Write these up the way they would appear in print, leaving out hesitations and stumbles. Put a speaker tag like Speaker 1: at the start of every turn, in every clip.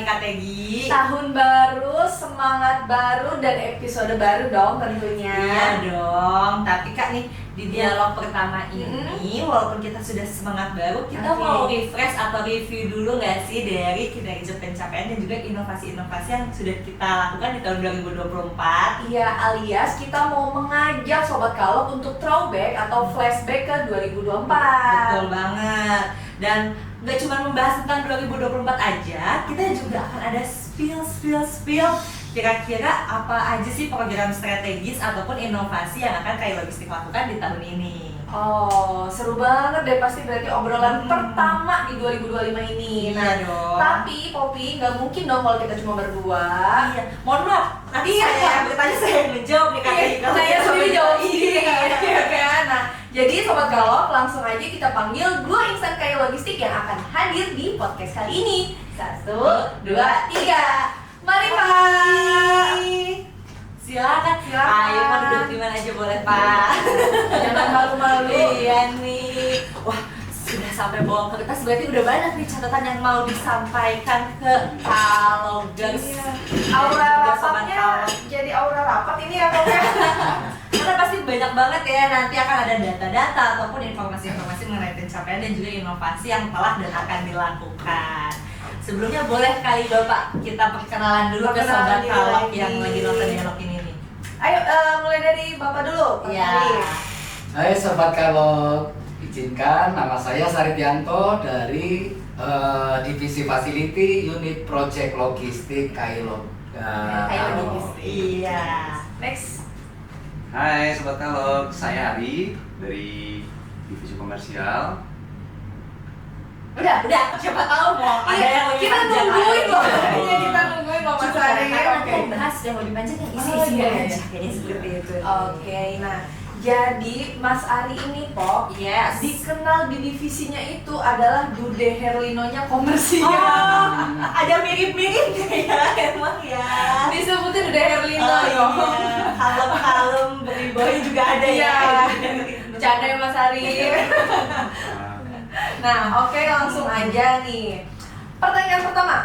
Speaker 1: nih Kak Tegi?
Speaker 2: Tahun baru, semangat baru, dan episode baru dong tentunya.
Speaker 1: Iya dong, tapi Kak nih di dialog pertama ini walaupun kita sudah semangat baru, kita mau refresh atau review dulu nggak sih dari kinerja pencapaian dan juga inovasi-inovasi yang sudah kita lakukan di tahun 2024.
Speaker 2: Iya, alias kita mau mengajak Sobat Kalok untuk throwback atau flashback ke 2024.
Speaker 1: Betul banget. Dan nggak cuma membahas tentang 2024 aja, kita juga akan ada spill kira-kira apa aja sih program strategis ataupun inovasi yang akan Kai Logistik lakukan di tahun ini.
Speaker 2: Oh, seru banget deh pasti berarti obrolan pertama di 2025 ini.
Speaker 1: Iya dong.
Speaker 2: Tapi Poppy, nggak mungkin dong kalau kita cuma berdua.
Speaker 1: Iya, mohon maaf, nanti saya yang bertanya, saya yang menjawab nih Kak Tegi. Kalau
Speaker 2: Saya
Speaker 1: kita
Speaker 2: sendiri
Speaker 1: berdua.
Speaker 2: jawab sendiri ya kan. Nah, jadi Sobat Kalok langsung aja kita panggil dua insan Kai Logistik yang akan hadir di podcast kali ini. 1, 2, 3. Mari Pak.
Speaker 1: Silakan. Ayo Pak, duduk di mana aja boleh Pak.
Speaker 2: Jangan malu-malu.
Speaker 1: Iya nih. Wah, sudah sampai bawa kertas berarti udah banyak nih catatan yang mau disampaikan ke Kalogers.
Speaker 2: Aura
Speaker 1: Juga Sobat
Speaker 2: rapatnya
Speaker 1: Kalog.
Speaker 2: jadi aura rapat ini ya Kok ya.
Speaker 1: Karena pasti banyak banget ya, nanti akan ada data-data ataupun informasi-informasi mengenai pencapaian dan juga inovasi yang telah dan akan dilakukan. Sebelumnya boleh kali Bapak kita perkenalan dulu ke Sobat Kalog yang lagi nonton dialog ini nih.
Speaker 2: Ayo mulai dari Bapak dulu. Pak
Speaker 1: Iya.
Speaker 2: Sarif.
Speaker 3: Hai Sobat Kalog, izinkan nama saya Saritianto dari Divisi Facility Unit Project Logistik Kailog.
Speaker 1: Kayak logistik. Iya.
Speaker 2: Next.
Speaker 4: Hai Sobat Kalog, saya Ari dari Divisi Komersial.
Speaker 1: Udah, siapa tahu mau ada yang lebih
Speaker 2: Kita
Speaker 1: panjang
Speaker 2: nungguin
Speaker 1: lagi.
Speaker 2: loh. Iya, kita nungguin loh Mas
Speaker 1: Cukup,
Speaker 2: Ari.
Speaker 1: karena
Speaker 2: Oke.
Speaker 1: mau bahas yang lebih panjang yang isi-isi
Speaker 2: Oh, iya,
Speaker 1: aja.
Speaker 2: iya.
Speaker 1: Kayaknya seperti itu.
Speaker 2: Oke, nah jadi Mas Ari ini Pop
Speaker 1: Yes.
Speaker 2: dikenal di divisinya itu adalah Dude Herlinonya komersial.
Speaker 1: Oh, ada mirip-miripnya ya, emang ya.
Speaker 2: Disebutnya Dude Herlino
Speaker 1: Oh
Speaker 2: dong.
Speaker 1: iya, kalem-kalem beriboy juga ada ya.
Speaker 2: Bercanda ya Mas Ari. Nah, oke langsung aja nih. Pertanyaan pertama.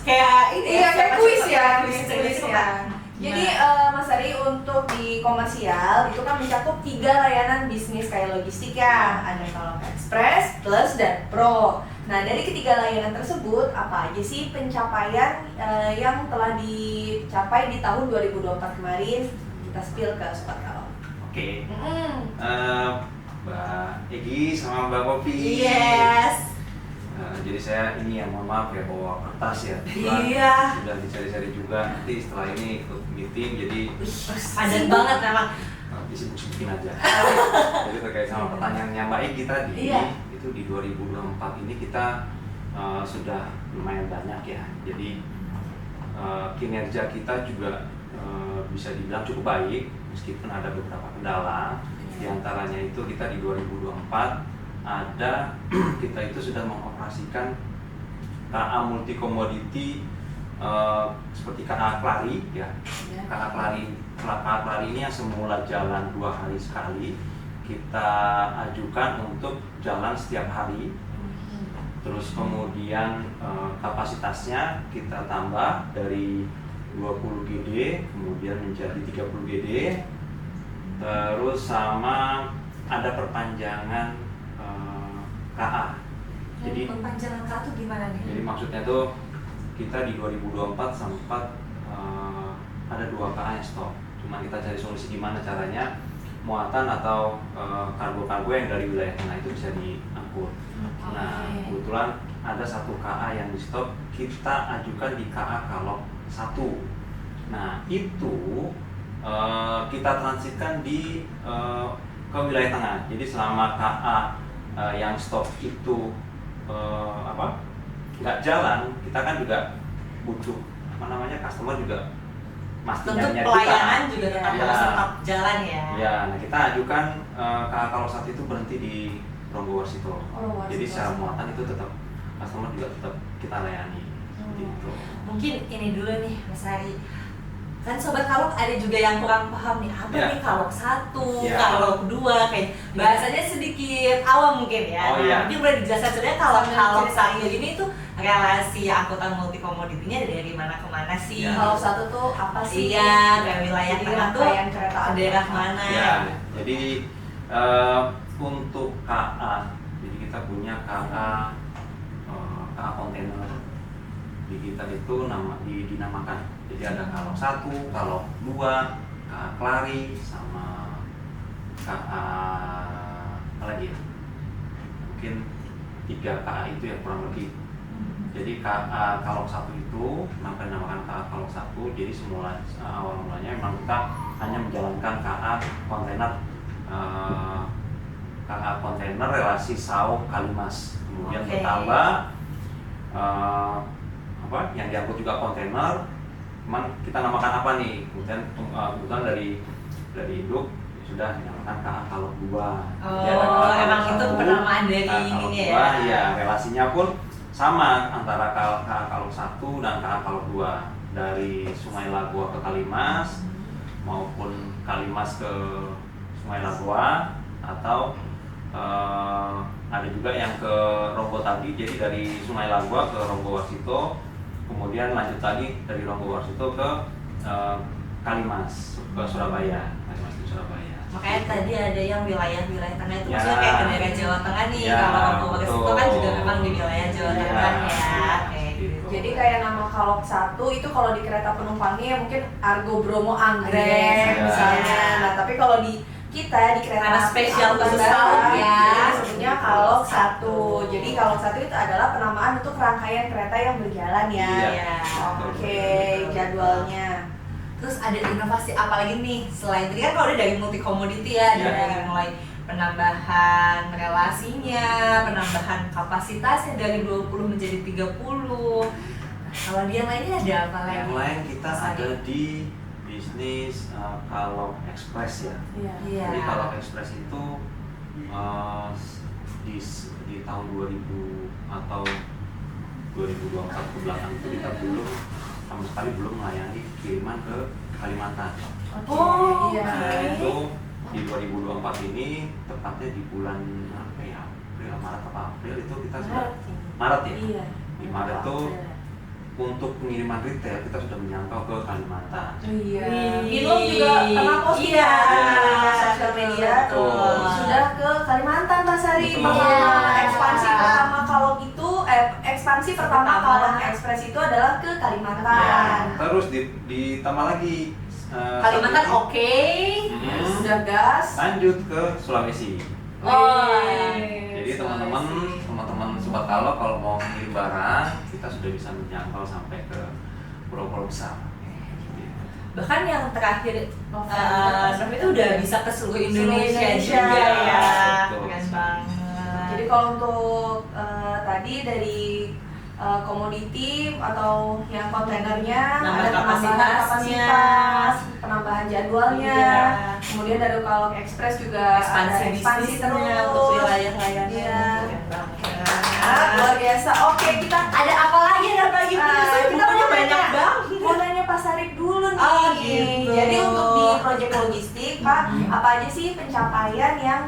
Speaker 1: Kayak ini
Speaker 2: Iya, kayak kuis ya,
Speaker 1: kuis
Speaker 2: kuis
Speaker 1: gitu
Speaker 2: ya.
Speaker 1: kan.
Speaker 2: Jadi Mas Ari untuk di komersial itu kan mencakup 3 layanan bisnis kayak logistik ya. Ada Kalok Express, Plus, dan Pro. Nah dari ketiga layanan tersebut apa aja sih pencapaian yang telah dicapai di tahun 2024 kemarin? Kita spill ke Sobat Kalok.
Speaker 4: Oke,
Speaker 2: Mm-mm.
Speaker 4: Mbak Egi sama Mbak Popi.
Speaker 1: Yes.
Speaker 4: Jadi saya ini ya, mohon maaf ya bawa kertas ya.
Speaker 1: Iya.
Speaker 4: Sudah dicari-cari juga, nanti setelah ini ikut meeting jadi
Speaker 1: Padat banget memang.
Speaker 4: disibuk-sibukin aja. Jadi terkait sama pertanyaannya Mbak Egi tadi,
Speaker 1: Iya.
Speaker 4: itu di 2024 ini kita sudah lumayan banyak ya. Jadi kinerja kita juga bisa dibilang cukup baik meskipun ada beberapa kendala. Di antaranya itu kita di 2024 ada kita itu sudah mengoperasikan KA multi komoditi seperti KA Klari ya. KA Klari ini yang semula jalan 2 hari sekali kita ajukan untuk jalan setiap hari. Terus kemudian kapasitasnya kita tambah dari 20 GD kemudian menjadi 30 GD. Terus sama ada perpanjangan KA. Jadi
Speaker 1: perpanjangan KA itu gimana nih?
Speaker 4: Jadi maksudnya tuh kita di 2024 sempat ada 2 KA yang stop. Cuman kita cari solusi gimana caranya muatan atau kargo-kargo yang dari wilayah tengah itu bisa diangkut. Nah, kebetulan ada 1 KA yang di stop, kita ajukan di KA Kalok 1. Nah, itu kita transitkan di ke wilayah tengah. Jadi selama KA yang stop itu nggak jalan, kita kan juga butuh customer juga
Speaker 1: Tentu
Speaker 4: nyari
Speaker 1: pelayanan
Speaker 4: kita.
Speaker 1: juga tetap
Speaker 4: Ya.
Speaker 1: harus tetap jalan ya.
Speaker 4: Ya, nah kita ajukan KA Kalok 1 itu berhenti di Ronggowarsito. Jadi secara muatan itu tetap customer juga tetap kita layani. Gitu.
Speaker 1: Mungkin ini dulu nih Mas Ari. Kan Sobat Kalok ada juga yang kurang paham nih, apa
Speaker 4: Ya.
Speaker 1: nih Kalok 1,
Speaker 4: Ya.
Speaker 1: Kalok 2, kayak bahasanya sedikit awam mungkin ya.
Speaker 4: Oh, iya.
Speaker 1: Mungkin boleh dijelaskan sebenarnya Kalok 1 ini tuh relasi angkutan multi komoditinya dari mana ke mana sih?
Speaker 4: Ya.
Speaker 2: Kalau satu tuh apa sih?
Speaker 1: Iya, kayak wilayah
Speaker 2: Jadi
Speaker 1: mana tuh
Speaker 2: rangkaian kereta
Speaker 1: ke daerah mana?
Speaker 4: Ya, jadi untuk KA, jadi kita punya KA kontainer di kita itu dinamakan. Jadi ada Kalok 1, Kalok 2, KA Klari, sama KA apa lagi ya? Mungkin 3 KA itu ya kurang lebih. Jadi KA Kalok 1 itu kenapa dinamakan KA Kalok 1? Jadi semula awal mulanya memang kita hanya menjalankan KA kontainer relasi Sau Kalimas. Kemudian
Speaker 1: Oke.
Speaker 4: bertambah yang diangkut juga kontainer. Cuman kita namakan apa nih? Kemudian dari induk sudah dinamakan KA Kalok 2. Jadi ada KA Kalok
Speaker 1: Emang itu
Speaker 4: 1,
Speaker 1: penamaan dari
Speaker 4: KA Kalok
Speaker 1: ininya
Speaker 4: 2,
Speaker 1: ya?
Speaker 4: Iya, relasinya pun sama antara KA Kalok 1 dan KA Kalok 2. Dari Sungai Lagua ke Kalimas maupun Kalimas ke Sungai Lagua, atau ada juga yang ke Ronggo tadi, jadi dari Sungai Lagua ke Ronggo Warsito, kemudian lanjut lagi dari Ronggo Warsito ke Kalimas ke Surabaya.
Speaker 1: Makanya tadi ada yang wilayah-wilayah tengah itu
Speaker 4: Ya.
Speaker 1: maksudnya kayak ke daerah Jawa Tengah nih.
Speaker 4: Ya,
Speaker 1: Kalau Ronggo Warsito
Speaker 4: betul.
Speaker 1: kan juga memang di wilayah Jawa
Speaker 4: Ya.
Speaker 1: Tengah ya. Kayak gitu.
Speaker 2: Jadi kayak nama Kalok 1 itu kalau di kereta penumpangnya mungkin Argo Bromo Anggrek
Speaker 1: Iya.
Speaker 2: misalnya. Nah, tapi kalau di kita di kereta
Speaker 1: Karena
Speaker 2: api
Speaker 1: spesial
Speaker 2: angkutan
Speaker 1: khusus
Speaker 2: darat,
Speaker 1: Kalok ya.
Speaker 2: jadi sebutnya Kalok 1. Jadi Kalok 1 itu adalah penamaan untuk rangkaian kereta yang berjalan ya.
Speaker 4: Iya.
Speaker 2: Oke, jadwalnya.
Speaker 1: Terus ada inovasi apa lagi nih selain tadi kan kalau udah dari multi komoditi ya,
Speaker 4: Ya.
Speaker 1: dari mulai penambahan relasinya, penambahan kapasitasnya dari 20 menjadi 30. Kalau dia lainnya ada apa lagi?
Speaker 4: Yang lain kita
Speaker 1: Mas Adi?
Speaker 4: ada di bisnis Kalok Express ya.
Speaker 2: Iya.
Speaker 1: Iya.
Speaker 4: Jadi Kalok Express itu di tahun 2000 atau 2024 ke belakang itu kita sama sekali belum melayani kiriman ke Kalimantan.
Speaker 1: Oh,
Speaker 2: iya.
Speaker 4: Nah, itu di 2024 ini tepatnya di bulan apa ya? Maret apa April itu kita sudah Maret ya.
Speaker 2: Iya.
Speaker 4: Di Maret itu untuk pengiriman retail kita sudah menjangkau ke Kalimantan.
Speaker 2: Iya.
Speaker 1: Wih.
Speaker 2: Minum juga pernah posting
Speaker 1: Iya.
Speaker 2: di sosial media
Speaker 4: Betul.
Speaker 2: sudah ke Kalimantan Mas Ari.
Speaker 4: Betul.
Speaker 2: Pertama
Speaker 1: Iya.
Speaker 2: ekspansi pertama Kalok itu ekspansi pertama
Speaker 1: Pertama.
Speaker 2: Kalok Express itu adalah ke Kalimantan.
Speaker 4: Ya, terus ditambah lagi
Speaker 1: Kalimantan
Speaker 4: satu
Speaker 1: oke.
Speaker 4: lagi.
Speaker 2: Sudah gas.
Speaker 4: Lanjut ke Sulawesi.
Speaker 1: Oh.
Speaker 4: Jadi teman-teman sobat Kalok kalau mau mengirim barang kita sudah bisa menjangkau sampai ke pulau-pulau besar.
Speaker 1: Bahkan yang terakhir
Speaker 2: November
Speaker 1: itu udah bisa ke seluruh Indonesia,
Speaker 2: Indonesia.
Speaker 1: juga ya.
Speaker 4: Betul.
Speaker 1: Keren banget.
Speaker 2: Jadi kalau untuk tadi dari komoditi atau yang kontainernya
Speaker 1: Nambah
Speaker 2: ada penambahan
Speaker 1: kapasitasnya.
Speaker 2: kapasitas, penambahan jadwalnya,
Speaker 1: Iya.
Speaker 2: kemudian dari Kalok Express juga
Speaker 1: Ekspansi
Speaker 2: ada ekspansi
Speaker 1: bisnisnya
Speaker 2: terus
Speaker 1: untuk wilayah layannya.
Speaker 2: Iya.
Speaker 1: Keren banget.
Speaker 2: Luar biasa. Oke, kita
Speaker 1: Ada apa lagi? Ada apa lagi?
Speaker 2: kita mau
Speaker 1: banyak
Speaker 2: nanya,
Speaker 1: banget.
Speaker 2: mau nanya Pak Sarip dulu nih.
Speaker 1: Oh, gitu.
Speaker 2: Jadi untuk di proyek logistik, Pak, apa aja sih pencapaian yang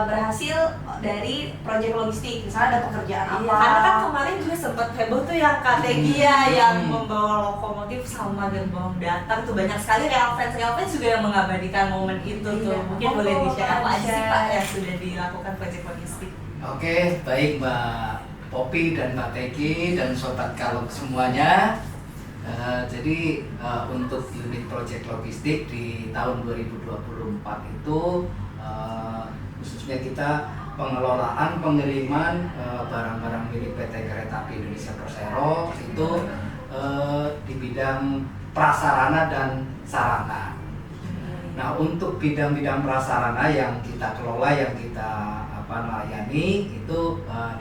Speaker 2: berhasil dari proyek logistik? Misalnya ada pekerjaan apa?
Speaker 1: Iya, karena kan kemarin juga sempat heboh tuh yang Kategia yang membawa lokomotif sama gerbong datar tuh banyak sekali real fans juga yang mengabadikan momen itu tuh.
Speaker 2: Iya.
Speaker 1: Mungkin boleh di-share apa aja sih
Speaker 2: Share.
Speaker 1: Pak yang sudah dilakukan proyek logistik?
Speaker 3: Oke, baik Mbak Popi dan Mbak Teki dan Sobat Kalok semuanya. Jadi untuk unit project logistik di tahun 2024 itu khususnya kita pengelolaan pengiriman barang-barang milik PT Kereta Api Indonesia Persero itu di bidang prasarana dan sarana. Nah, untuk bidang-bidang prasarana yang kita kelola, yang kita layani itu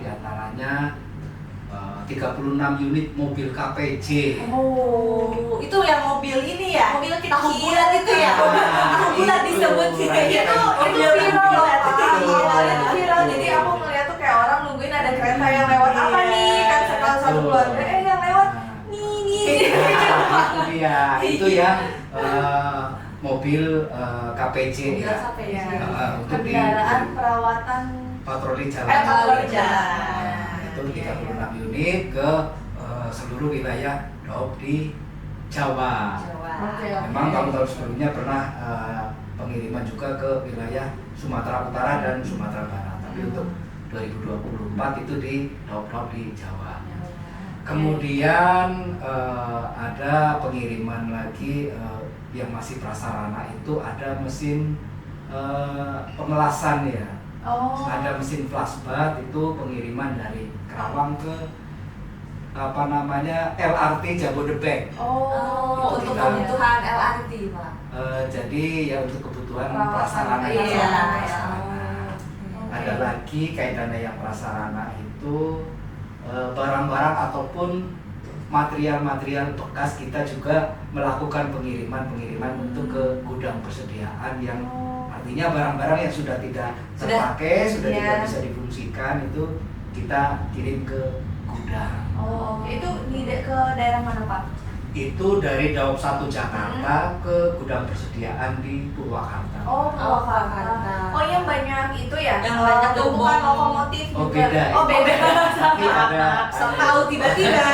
Speaker 3: diantaranya 36 unit mobil KPJ.
Speaker 2: Oh,
Speaker 1: Itu yang mobil ini ya?
Speaker 2: Mobil kecil.
Speaker 1: Tahu bulat itu ya? Tahu bulat
Speaker 3: Itu.
Speaker 1: disebut
Speaker 2: itu
Speaker 1: mobil
Speaker 2: viral
Speaker 1: bulat.
Speaker 2: Pak.
Speaker 1: Iya.
Speaker 2: Itu viral. Jadi aku ngeliat tuh kayak orang nungguin ada kereta yang lewat apa nih? Kan sekali satu
Speaker 3: Betul.
Speaker 2: keluarga yang lewat nih.
Speaker 3: Itu dia, itu yang mobil KPJ
Speaker 2: Mobil
Speaker 3: ya.
Speaker 2: apa ya?
Speaker 3: Untuk di
Speaker 2: Kendaraan perawatan
Speaker 3: patroli jalan.
Speaker 2: patroli
Speaker 1: jalan.
Speaker 2: jalan.
Speaker 3: Itu
Speaker 1: Iya,
Speaker 3: 36 unit ke seluruh wilayah Daop di Jawa.
Speaker 1: Jawa.
Speaker 2: Oke.
Speaker 3: Memang tahun-tahun sebelumnya pernah pengiriman juga ke wilayah Sumatera Utara dan Sumatera Barat. Tapi untuk 2024 itu di Daop-Daop di Jawa. Kemudian ada pengiriman lagi yang masih prasarana, itu ada mesin pengelasan ya.
Speaker 2: Oh.
Speaker 3: Ada mesin flashback, itu pengiriman dari Kerawang ke LRT Jabodebek.
Speaker 2: Oh,
Speaker 1: Untuk
Speaker 3: kita-
Speaker 1: kebutuhan LRT, Pak.
Speaker 3: Jadi ya untuk kebutuhan
Speaker 2: Perawatan.
Speaker 3: prasarana
Speaker 2: Iya.
Speaker 3: yang
Speaker 1: Iya.
Speaker 3: prasarana. Ada lagi kaitannya yang prasarana itu barang-barang ataupun material-material bekas, kita juga melakukan pengiriman untuk ke gudang persediaan yang artinya barang-barang yang sudah tidak terpakai, sudah
Speaker 2: Iya.
Speaker 3: tidak bisa difungsikan, itu kita kirim ke gudang.
Speaker 2: Oh, oke. Itu ke daerah mana, Pak?
Speaker 3: Itu dari Daop 1 Jakarta ke gudang persediaan di Purwakarta.
Speaker 2: Oh,
Speaker 1: Purwakarta.
Speaker 2: Purwakarta. Oh, yang banyak itu ya?
Speaker 1: Yang banyak
Speaker 2: tumpukan
Speaker 1: gerbong.
Speaker 2: lokomotif
Speaker 3: Oh,
Speaker 2: juga.
Speaker 3: beda.
Speaker 2: Oh, beda.
Speaker 3: Tapi ada
Speaker 1: Tahu tiba-tiba.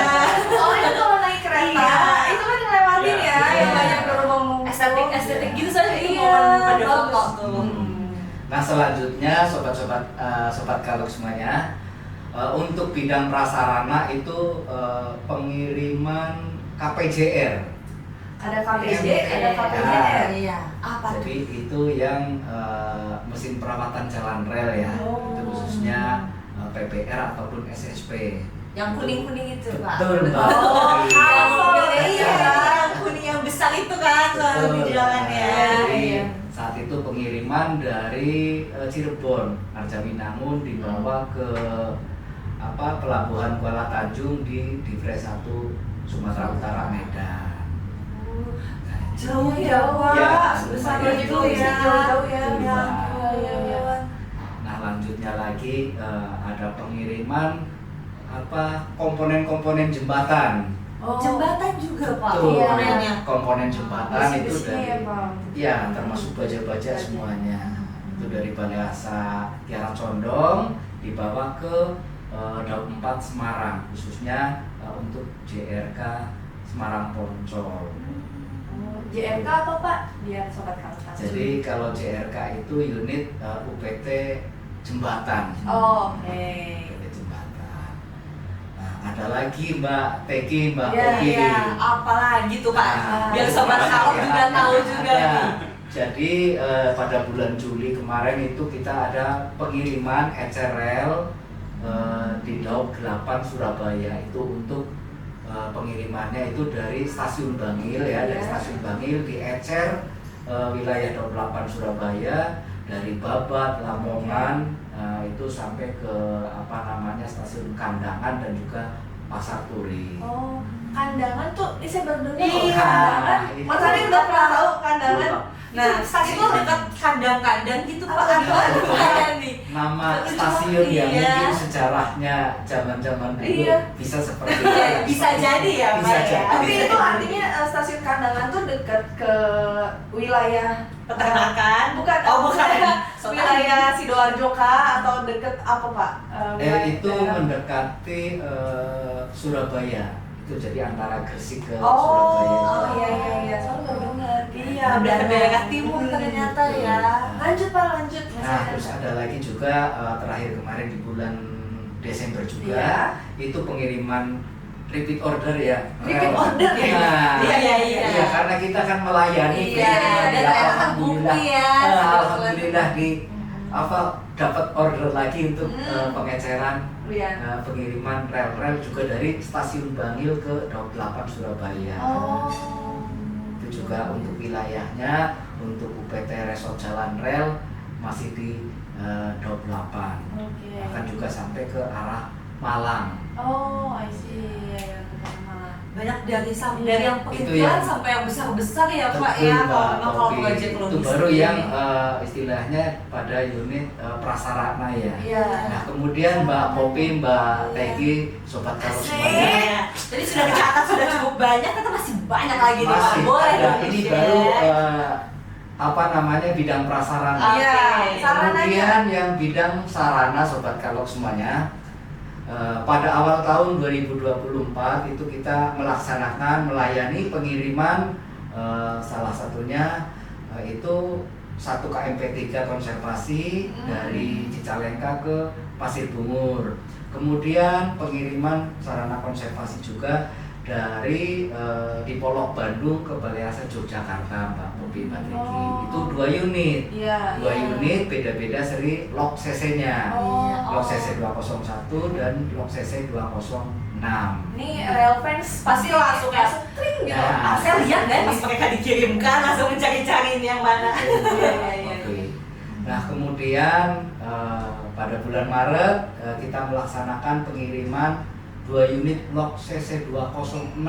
Speaker 2: Oh, itu kalau naik kereta,
Speaker 1: Iya.
Speaker 2: itu kan ngelewatin
Speaker 4: Iya.
Speaker 2: ya, yang
Speaker 3: Iya.
Speaker 2: banyak gerbong numpuk.
Speaker 1: Estetik gitu saja itu
Speaker 2: Iya,
Speaker 1: momen pada
Speaker 2: bagus.
Speaker 1: foto tuh.
Speaker 3: Nah, selanjutnya sobat kaluk semuanya, untuk bidang prasarana itu pengiriman KPJR.
Speaker 2: Ada KPJ,
Speaker 1: Iya.
Speaker 2: ada KPJR.
Speaker 1: Iya. Apa tuh?
Speaker 3: Jadi itu yang mesin perawatan jalan rel ya.
Speaker 2: Oh.
Speaker 3: Itu khususnya PPR ataupun SSP.
Speaker 1: Yang kuning-kuning itu, Pak.
Speaker 3: Betul, Mbak.
Speaker 2: Oh,
Speaker 1: Yang
Speaker 2: mobilnya
Speaker 1: iya,
Speaker 2: iya.
Speaker 1: yang kuning yang besar itu kan selalu di jalannya.
Speaker 3: Jadi
Speaker 2: Iya.
Speaker 3: saat itu pengiriman dari Cirebon, Arjaminangun dibawa ke pelabuhan Kuala Tanjung di Divre 1 Sumatera Utara Medan.
Speaker 1: Jauh
Speaker 2: ya, Pak.
Speaker 3: Ya,
Speaker 2: Besar
Speaker 3: lumayan
Speaker 2: itu
Speaker 3: jauh
Speaker 2: ya. Jauh ya.
Speaker 3: Jauh,
Speaker 2: Ya,
Speaker 3: Mbak.
Speaker 2: iya, iya.
Speaker 3: Nah, lanjutnya lagi ada pengiriman komponen-komponen jembatan.
Speaker 2: Oh.
Speaker 1: Jembatan juga, Pak.
Speaker 3: Tuh,
Speaker 2: Iya.
Speaker 1: Komponennya.
Speaker 3: komponen jembatan itu
Speaker 2: Besi-besinya
Speaker 3: dari
Speaker 2: ya, Pak.
Speaker 3: ya termasuk baja-baja semuanya. Itu dari Balai Asa Kiara Condong dibawa ke Daop 4 Semarang, khususnya untuk JRK Semarang Poncol.
Speaker 2: Oh, JRK apa, Pak? Biar sobat kalung tahu.
Speaker 3: Jadi kalau JRK itu unit UPT jembatan.
Speaker 2: Oh, oke.
Speaker 3: UPT jembatan. Nah, ada lagi Mbak Teki, Mbak
Speaker 2: Iya,
Speaker 3: Oki.
Speaker 1: Iya, apalagi tuh, Pak.
Speaker 3: Nah,
Speaker 1: Biar sobat
Speaker 3: ada.
Speaker 1: kalok juga tahu juga
Speaker 3: Ada.
Speaker 1: nih.
Speaker 3: Jadi pada bulan Juli kemarin itu kita ada pengiriman ECRL di Daop 8 Surabaya, itu untuk pengirimannya itu dari stasiun Bangil ya, dari stasiun Bangil di Ecer wilayah Daop 8 Surabaya, dari Babat, Lamongan itu sampai ke stasiun Kandangan dan juga Pasar Turi.
Speaker 2: Oh, Kandangan tuh, ini saya baru dengar.
Speaker 1: Iya.
Speaker 2: Kandangan.
Speaker 3: Itu.
Speaker 2: Mas Ari udah pernah tahu Kandangan?
Speaker 1: Nah, stasiun itu dekat kandang-kandang gitu, Pak.
Speaker 2: Apa?
Speaker 1: Ada nih.
Speaker 3: Nama stasiun yang
Speaker 1: Iya.
Speaker 3: mungkin sejarahnya zaman-zaman dulu
Speaker 2: Iya.
Speaker 3: bisa seperti
Speaker 1: Iya, bisa jadi ya,
Speaker 3: Bisa
Speaker 1: Pak.
Speaker 3: jadi.
Speaker 1: Ya.
Speaker 2: Tapi itu artinya stasiun Kandangan tuh dekat ke wilayah
Speaker 1: Peternakan.
Speaker 2: bukan,
Speaker 1: Oh, bukan.
Speaker 2: wilayah Sidoarjo kah atau dekat apa, Pak? Wilayah
Speaker 3: itu
Speaker 2: daerah-
Speaker 3: mendekati Surabaya. Itu jadi antara Gresik ke
Speaker 2: Oh,
Speaker 3: Surabaya.
Speaker 2: iya. Soalnya baru dengar.
Speaker 1: Iya, udah ke daerah timur ternyata ya.
Speaker 2: Lanjut, Pak, lanjut. Mas
Speaker 3: Nah,
Speaker 2: Ari.
Speaker 3: terus ada lagi juga terakhir kemarin di bulan Desember juga
Speaker 2: Iya.
Speaker 3: itu pengiriman repeat order ya.
Speaker 2: Repeat order ya?
Speaker 3: Nah,
Speaker 1: Iya.
Speaker 3: iya, karena kita kan melayani
Speaker 1: Iya,
Speaker 3: pengiriman
Speaker 1: dan
Speaker 3: ya,
Speaker 1: ternyata terbukti ya.
Speaker 3: alhamdulillah dapat order lagi untuk pengeceran
Speaker 2: Iya.
Speaker 3: pengiriman rel-rel juga dari stasiun Bangil ke Daop 8 Surabaya.
Speaker 2: Oh.
Speaker 3: Itu juga untuk wilayahnya, untuk UPT Resort Jalan Rel masih di Daop 8.
Speaker 2: Oke.
Speaker 3: Akan juga sampai ke arah Malang.
Speaker 2: Oh, I see. Iya, Malang.
Speaker 1: Banyak dari yang
Speaker 3: Itu
Speaker 1: kecil
Speaker 3: yang-
Speaker 1: sampai yang besar-besar ya, Pak
Speaker 3: Betul,
Speaker 1: ya.
Speaker 3: Mbak
Speaker 1: Kalau
Speaker 3: Oki.
Speaker 1: Gojek
Speaker 3: Itu
Speaker 1: logistik
Speaker 3: baru
Speaker 1: ini.
Speaker 3: yang istilahnya pada unit prasarana ya.
Speaker 2: Iya.
Speaker 3: Nah, kemudian Mbak Popi, Mbak
Speaker 1: Iya.
Speaker 3: Tegi, sobat kalau
Speaker 1: Asik.
Speaker 3: semuanya
Speaker 1: Jadi sudah dicatat sudah cukup banyak, kita masih banyak lagi nih, Pak.
Speaker 3: masih
Speaker 1: Boleh
Speaker 3: ada.
Speaker 1: dong
Speaker 3: Ini
Speaker 1: di-share.
Speaker 3: baru bidang prasarana.
Speaker 1: Oke.
Speaker 2: Iya, sarananya.
Speaker 3: Kemudian yang bidang sarana sobat kalau semuanya, pada awal tahun 2024 itu kita melayani pengiriman salah satunya itu 1 KMP3 konservasi dari Cicalengka ke Pasir Bungur. Kemudian pengiriman sarana konservasi juga dari di Polok Bandung ke Balai Asa Yogyakarta, Mbak Popi Mbak Riki. Itu 2 unit.
Speaker 2: Iya.
Speaker 3: 2 unit beda-beda seri log CC-nya.
Speaker 2: Oh.
Speaker 3: Log CC 201 dan log CC 206.
Speaker 2: Ini real fans
Speaker 1: Pasti langsung ya.
Speaker 2: tring gitu.
Speaker 3: Ya.
Speaker 1: Saya lihat deh pas mereka dikirimkan langsung mencari-cari ini yang mana.
Speaker 2: Iya.
Speaker 3: Oke. Nah, kemudian pada bulan Maret kita melaksanakan pengiriman 2 unit log CC 206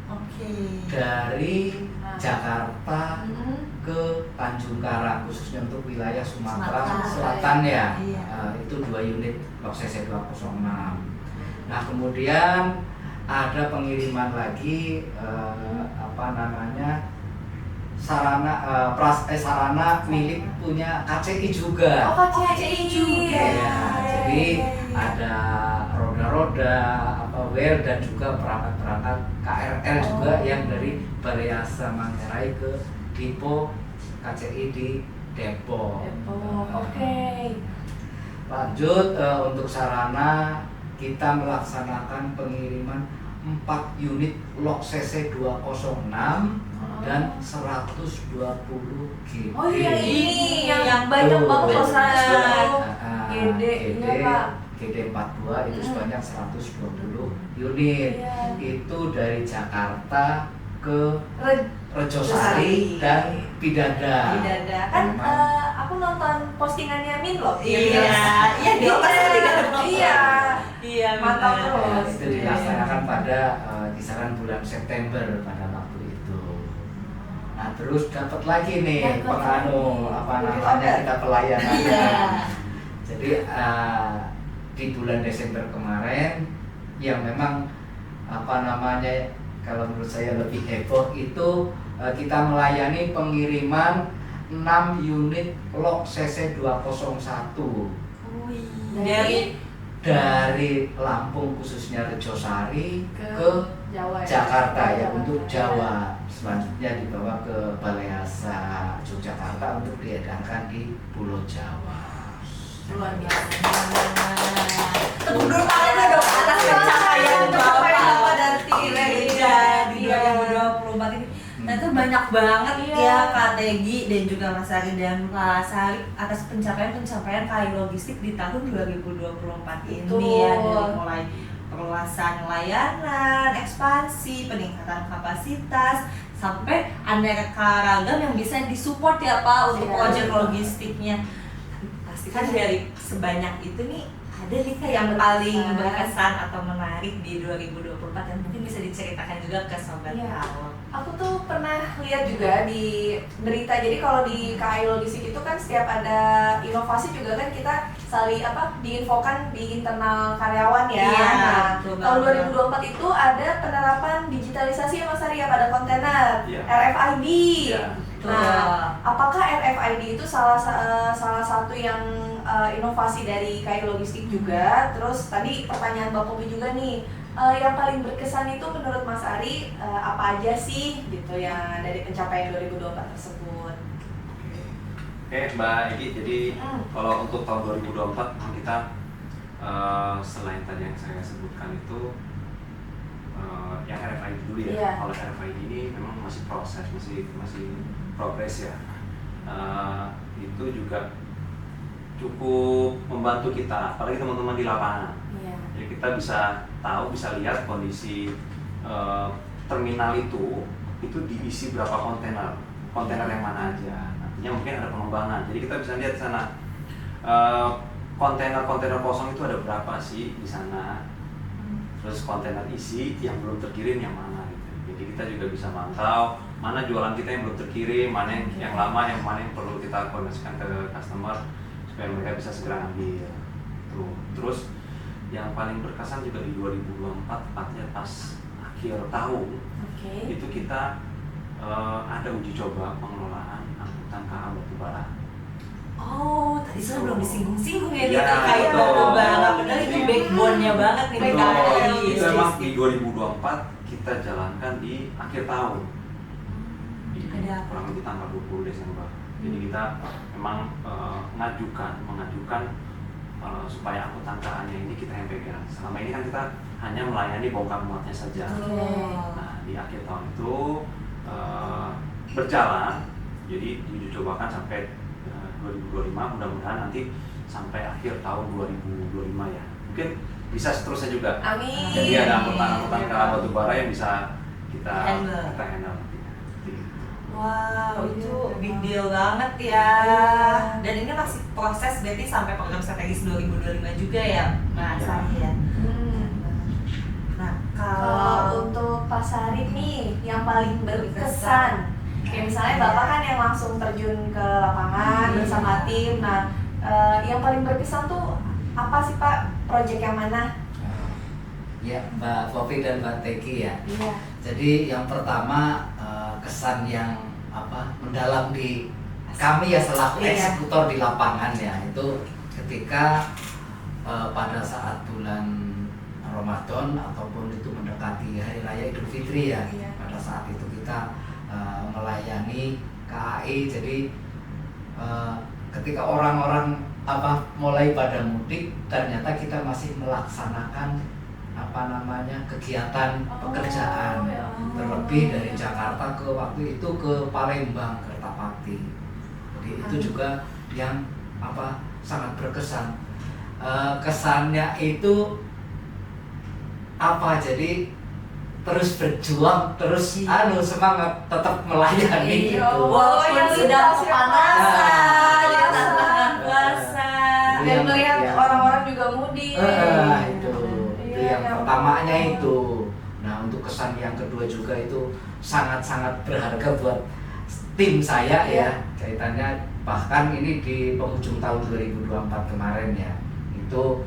Speaker 1: Oke.
Speaker 3: dari Jakarta ke Tanjung Karang, khususnya untuk wilayah Sumatera
Speaker 1: Sumatera
Speaker 3: Selatan ya.
Speaker 1: Iya.
Speaker 3: Itu 2 unit log CC 206. Nah, kemudian ada pengiriman lagi sarana milik punya KCI juga.
Speaker 2: Oh, KCI juga.
Speaker 3: Ya, jadi ada roda-roda, well dan juga perangkat-perangkat KRL juga yang dari Balai Asa Manggarai ke Depo KCI di Depok.
Speaker 2: Oke.
Speaker 3: Lanjut untuk sarana kita melaksanakan pengiriman 4 unit log CC 206 dan 120 GB.
Speaker 2: Oh iya, ini yang
Speaker 1: Yang
Speaker 2: banyak
Speaker 3: Tuh,
Speaker 2: banget loh,
Speaker 1: benar.
Speaker 2: 120 GD, iya Pak.
Speaker 3: GD 42 itu sebanyak 120 unit.
Speaker 2: Iya.
Speaker 3: Itu dari Jakarta ke
Speaker 2: Red
Speaker 3: Rejosari dan Pidada.
Speaker 2: kan
Speaker 3: Memang.
Speaker 2: aku nonton postingannya Min loh.
Speaker 1: Iya, di lokasi tidak ada blok.
Speaker 2: Iya.
Speaker 1: Iya,
Speaker 2: Mantap
Speaker 1: benar.
Speaker 2: terus.
Speaker 3: Itu dilaksanakan pada kisaran bulan September pada waktu itu. Nah, terus dapat lagi nih kita pelayanan.
Speaker 1: Iya.
Speaker 3: Jadi di bulan Desember kemarin yang memang kalau menurut saya lebih heboh itu kita melayani pengiriman 6 unit log CC 201 dari Lampung khususnya Rejosari ke
Speaker 2: Jawa,
Speaker 3: Jakarta ya
Speaker 2: Jawa.
Speaker 3: untuk Jawa. Selanjutnya dibawa ke Balai Asa Yogyakarta untuk diedarkan di Pulau Jawa.
Speaker 2: Luar biasa.
Speaker 1: Tepuk dulu tangannya dong atas pencapaian Bapak dan kinerja di 2024 ini. Nah, itu banyak banget
Speaker 2: Iya.
Speaker 1: ya Kak Tegi dan juga Mas Ari dan Pak Sari atas pencapaian KAI Logistik di tahun 2024 ini ya, dari mulai perluasan layanan, ekspansi, peningkatan kapasitas, sampai aneka ragam yang bisa disupport ya Pak untuk
Speaker 2: Iya.
Speaker 1: ojek logistiknya. Pastikan dari sebanyak itu nih ada nih Kak yang paling berkesan atau menarik di 2024 yang mungkin bisa diceritakan juga ke Sobat
Speaker 2: Iya.
Speaker 1: Awal.
Speaker 2: Aku tuh pernah lihat juga di berita. Jadi kalau di KAI Logistik itu kan setiap ada inovasi juga kan kita diinfokan di internal karyawan ya.
Speaker 1: Iya,
Speaker 2: Nah,
Speaker 1: betul
Speaker 2: tahun
Speaker 1: banget.
Speaker 2: 2024 itu ada penerapan digitalisasi ya Mas Ari ya pada kontainer,
Speaker 4: Iya.
Speaker 2: RFID.
Speaker 4: Iya.
Speaker 2: Nah, apakah RFID itu salah satu yang inovasi dari KAI Logistik juga? Terus tadi pertanyaan Mbak Popi juga nih, yang paling berkesan itu menurut Mas Ari apa aja sih gitu yang dari pencapaian 2024 tersebut?
Speaker 4: Oke Mbak Egi, jadi kalau untuk tahun 2024 memang kita selain tadi yang saya sebutkan itu yang RFID dulu ya.
Speaker 2: Iya.
Speaker 4: Kalau RFID ini memang masih proses, masih progres ya. Itu juga cukup membantu kita, apalagi teman-teman di lapangan.
Speaker 2: Iya.
Speaker 4: Jadi kita bisa tahu, bisa lihat kondisi terminal itu diisi berapa kontainer yang mana aja. Nantinya mungkin ada pengembangan. Jadi kita bisa lihat di sana kontainer kosong itu ada berapa sih di sana. Terus kontainer isi yang belum terkirim yang mana gitu. Jadi kita juga bisa mantau mana jualan kita yang belum terkirim, mana yang lama, yang mana yang perlu kita koordinasikan ke customer supaya mereka bisa segera ambil. Terus yang paling berkesan juga di 2024 tepatnya pas akhir tahun. Itu kita ada uji coba pengelolaan angkutan KA batubara.
Speaker 1: Oh, tadi saya belum disinggung-singgung ya,
Speaker 4: Iya,
Speaker 1: terkait
Speaker 4: betul.
Speaker 1: batubara. Benar itu backbone-nya banget nih
Speaker 4: Betul.
Speaker 1: BKI.
Speaker 4: Itu memang di 2024 kita jalankan di akhir tahun. Di
Speaker 1: Ada apa?
Speaker 4: kurang lebih tanggal 20 Desember. Jadi kita memang mengajukan supaya angkutan KA-nya ini kita yang pegang. Selama ini kan kita hanya melayani bongkar muatnya saja. Nah, di akhir tahun itu berjalan, jadi diuji cobakan sampai 2025, mudah-mudahan nanti sampai akhir tahun 2025 ya. Mungkin bisa seterusnya juga.
Speaker 2: Amin.
Speaker 4: Jadi ada angkutan KA batubara yang bisa kita
Speaker 1: Handle.
Speaker 4: handle nantinya.
Speaker 1: Wow, itu big deal banget ya. Dan ini masih proses berarti sampai program strategis 2025 juga ya, Mas
Speaker 4: Ya.
Speaker 1: Arif ya. Nah,
Speaker 2: Kalau untuk Pak Sarif nih, yang paling berkesan, kayak misalnya Bapak kan yang langsung terjun ke lapangan bersama tim. Nah, yang paling berkesan tuh apa sih Pak? Project yang mana?
Speaker 3: Ya, Mbak Popi dan Mbak Teki ya.
Speaker 2: Iya.
Speaker 3: Jadi yang pertama kesan yang mendalam di kami ya selaku
Speaker 1: Iya.
Speaker 3: eksekutor di lapangan ya, itu ketika pada saat bulan Ramadan ataupun itu mendekati Hari Raya Idul Fitri ya.
Speaker 2: Iya.
Speaker 3: Pada saat itu kita melayani KAI. Jadi ketika orang-orang mulai pada mudik, ternyata kita masih melaksanakan kegiatan pekerjaan,
Speaker 2: ya.
Speaker 3: terlebih dari Jakarta ke waktu itu ke Palembang, Kertapati. Jadi itu juga yang sangat berkesan. Kesannya itu jadi terus berjuang, terus semangat tetap melayani
Speaker 2: Iya.
Speaker 3: gitu.
Speaker 1: walaupun
Speaker 2: yang
Speaker 1: sudah
Speaker 2: lintas ya,
Speaker 1: kepanasan,
Speaker 2: Pak.
Speaker 1: di tengah puasa.
Speaker 3: Itu
Speaker 2: Dan
Speaker 3: yang-
Speaker 2: melihat
Speaker 3: yang-
Speaker 2: orang-orang juga mudik.
Speaker 3: itu
Speaker 2: Iya,
Speaker 3: yang pertamanya itu. Nah, untuk kesan yang kedua juga itu sangat-sangat berharga buat tim saya ya. Kaitannya bahkan ini di penghujung tahun 2024 kemarin ya. Itu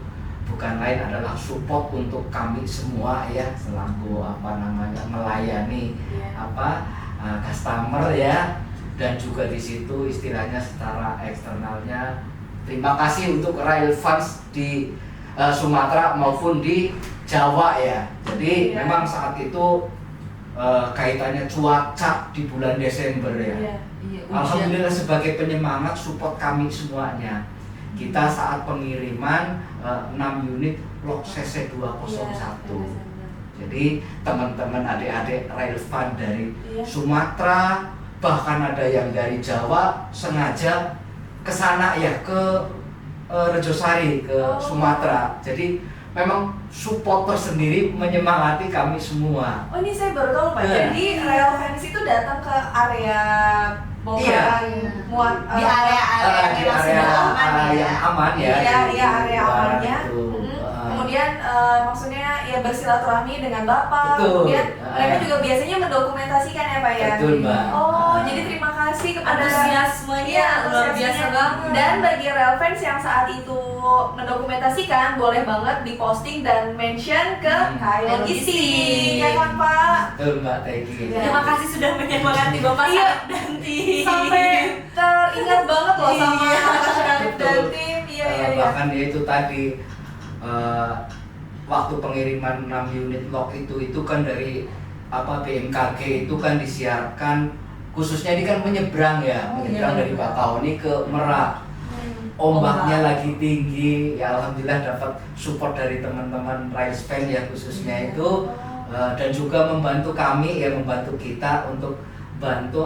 Speaker 3: bukan lain adalah support untuk kami semua ya, selaku melayani
Speaker 2: Iya.
Speaker 3: customer ya, dan juga di situ istilahnya secara eksternalnya terima kasih untuk Rail Funds di Sumatera maupun di Jawa ya. Jadi
Speaker 2: Iya.
Speaker 3: memang saat itu kaitannya cuaca di bulan Desember ya.
Speaker 2: Iya.
Speaker 1: Iya,
Speaker 3: Alhamdulillah sebagai penyemangat support kami semuanya. Kita saat pengiriman 6 unit Lok CC 201. Jadi teman-teman adik-adik Rail Fund dari
Speaker 2: Iya.
Speaker 3: Sumatera, bahkan ada yang dari Jawa sengaja ke sana ya, ke Rejosari, ke
Speaker 2: Oh.
Speaker 3: Sumatera. Jadi memang support tersendiri menyemangati kami semua.
Speaker 2: Oh, ini saya baru tahu Pak.
Speaker 3: Iya.
Speaker 2: Jadi Rail Fans itu datang ke area bongkaran muat
Speaker 1: Di area-area
Speaker 3: Di
Speaker 1: yang
Speaker 3: area
Speaker 1: sudah aman ya.
Speaker 3: yang aman ya.
Speaker 2: Iya,
Speaker 3: di
Speaker 2: iya, area
Speaker 3: luar
Speaker 2: amannya.
Speaker 3: itu.
Speaker 2: Kemudian maksudnya ya bersilaturahmi dengan Bapak.
Speaker 3: Betul.
Speaker 2: Kemudian mereka juga biasanya mendokumentasikan ya Pak ya.
Speaker 3: Betul, Mbak.
Speaker 2: Oh, jadi terima kasih kepada
Speaker 1: Antusiasmenya
Speaker 2: Iya,
Speaker 1: luar
Speaker 2: antusiasmenya.
Speaker 1: biasa banget.
Speaker 2: Dan bagi Rail Fans yang saat itu mendokumentasikan, boleh banget diposting dan mention ke KAI Logistik, ya kan Pak?
Speaker 3: Betul, Mbak Teki.
Speaker 2: Iya.
Speaker 1: Terima kasih sudah menyemangati Bapak
Speaker 2: Iya.
Speaker 1: Sarif dan tim.
Speaker 2: Sampai teringat banget loh sama
Speaker 1: Iya.
Speaker 2: Pak Syarif dan
Speaker 3: Betul.
Speaker 2: tim. Iya, iya, iya.
Speaker 3: Bahkan dia itu tadi waktu pengiriman 6 unit lok itu kan dari BMKG itu kan disiarkan, khususnya ini kan menyeberang ya, menyeberang
Speaker 1: iya.
Speaker 3: dari Bakahuni ke Merak. Ombaknya lagi tinggi, ya alhamdulillah dapat support dari teman-teman Rail Fans ya khususnya itu, dan juga membantu kami ya, membantu kita untuk bantu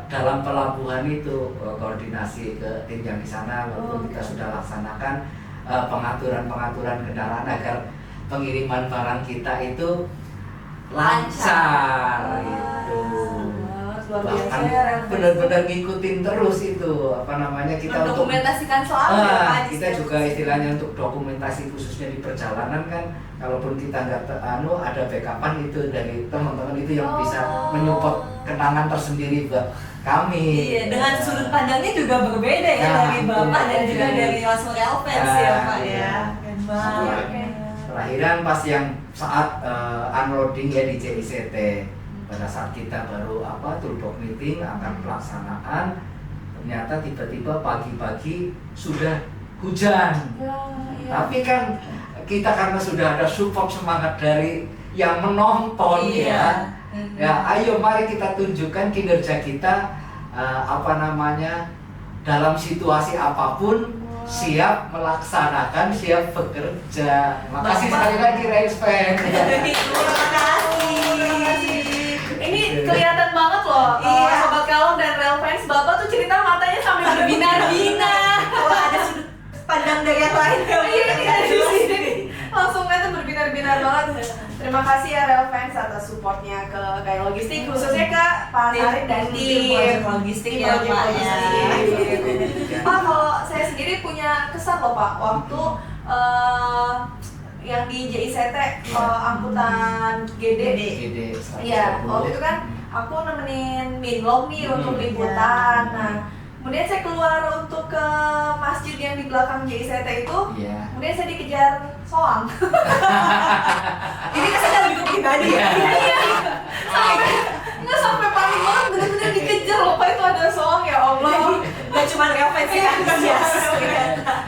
Speaker 3: dalam pelabuhan itu, koordinasi ke tim yang di sana walaupun kita sudah laksanakan pengaturan kendaraan agar pengiriman barang kita itu lancar itu.
Speaker 2: Luar biasa
Speaker 3: Bahkan
Speaker 2: ya Rail Fans.
Speaker 3: benar-benar ngikutin terus itu kita untuk
Speaker 1: mendokumentasikan selalu ya Pak.
Speaker 3: kita juga istilahnya untuk dokumentasi khususnya di perjalanan kan, kalaupun kita nggak ada backupan itu dari teman-teman itu yang bisa menyupport kenangan tersendiri buat kami.
Speaker 1: Iya, dengan sudut pandangnya juga berbeda ya,
Speaker 3: Nah,
Speaker 1: dari Bapak dan
Speaker 3: iya.
Speaker 1: juga dari Mas Rail Fans ya Pak
Speaker 3: Iya.
Speaker 1: ya. Keren banget.
Speaker 2: Oke.
Speaker 3: Terakhiran pas yang saat unloading ya di JICT, pada saat kita baru toolbox meeting akan pelaksanaan, ternyata tiba-tiba pagi-pagi sudah hujan.
Speaker 2: Ya, iya.
Speaker 3: Tapi kan kita karena sudah ada support semangat dari yang menonton
Speaker 1: Iya.
Speaker 3: ya ayo mari kita tunjukkan kinerja kita dalam situasi apapun siap melaksanakan, siap bekerja. Makasih sekali lagi Railfans.
Speaker 1: Terima kasih.
Speaker 2: Ini kelihatan banget loh,
Speaker 1: Iya.
Speaker 2: Sobat Kalong dan Railfans, Bapak tuh cerita matanya sampai berbinar-binar.
Speaker 1: Kalau ada sudut pandang dari yang lain,
Speaker 2: Iya, ini ada di sini. Langsung aja berbinar-binar banget. Terima kasih ya Railfans atas supportnya ke Kai Logistik, khususnya ke Pak Arif dan tim
Speaker 1: Project Logistik
Speaker 2: Tim
Speaker 1: ya,
Speaker 2: Project
Speaker 1: Pak, ya.
Speaker 2: Logistik. Pak, kalau saya sendiri punya kesan loh Pak, waktu yang di JICT angkutan GD.
Speaker 3: Gede,
Speaker 2: Iya, waktu itu kan aku nemenin Minlog nih untuk liputan. Nah, kemudian saya keluar untuk ke masjid yang di belakang JICT itu.
Speaker 3: Iya.
Speaker 2: Kemudian saya dikejar soang.
Speaker 1: Ini kesannya lebih ke pribadi ya.
Speaker 2: Sampai nggak sampai panik banget, bener-bener dikejar loh Pak, itu ada soang ya Allah.
Speaker 1: Gak cuma Railfans ya, antusias.